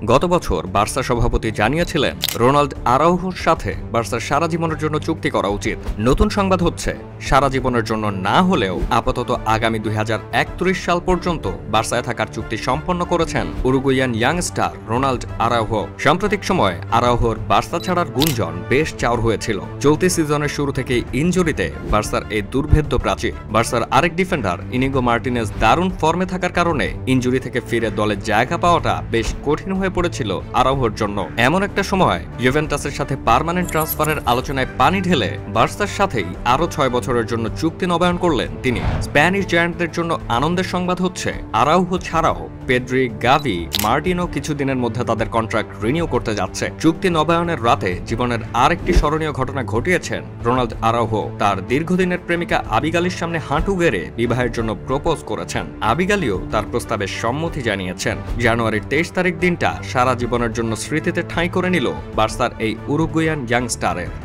গত বছর বার্সা সভাপতি জানিয়েছিলেন রোনাল্ড আরাউহোর সাথে বার্সার সারা জীবনের জন্য চুক্তি করা উচিত। নতুন সংবাদ হচ্ছে সারা জীবনের জন্য না হলেও আপাতত আগামী 2031 সাল পর্যন্ত বার্সায় থাকার চুক্তি সম্পন্ন করেছেন উরুগুয়ান ইয়াংস্টার রোনাল্ড আরাউহো। সাম্প্রতিক সময়ে আরাউহোর বার্সা ছাড়ার গুঞ্জন বেশ চাউর হয়েছিল। চলতি সিজনের শুরু থেকেই ইনজুরিতে বার্সার এই দুর্ভেদ্য প্রাচীর। বার্সার আরেক ডিফেন্ডার ইনিগো মার্টিনেজ দারুণ ফর্মে থাকার কারণে ইনজুরি থেকে ফিরে দলে জায়গা পাওয়াটা বেশ কঠিন হয়ে পড়েছিল আরাউহোর জন্য। এমন একটা সময় ইউভেন্টাসের সাথে পার্মানেন্ট ট্রান্সফারের আলোচনায় পানি ঢেলে বার্সার সাথেই আরো 6 বছরের জন্য চুক্তি নবায়ন করলেন তিনি। স্প্যানিশ জায়ান্টদের জন্য আনন্দের সংবাদ হচ্ছে আরাউহো ছাড়াও পেড্রি, গাভি, মার্টিনো কিছুদিনের মধ্যে তাদের কন্ট্রাক্ট রিনিউ করতে যাচ্ছে। চুক্তি নবায়নের রাতে জীবনের আরেকটি স্মরণীয় ঘটনা ঘটিয়েছেন রোনাল্ড আরাউহো। তার দীর্ঘদিনের প্রেমিকা আবিগালির সামনে হাঁটু গেড়ে বিবাহের জন্য প্রপোজ করেছেন। আবিগালিও তার প্রস্তাবে সম্মতি জানিয়েছেন। জানুয়ারির 23 তারিখ দিনটা সারা জীবনের জন্য স্মৃতিতে ঠাঁই করে নিল বার্সার এই উরুগুয়ান ইয়াংস্টারের।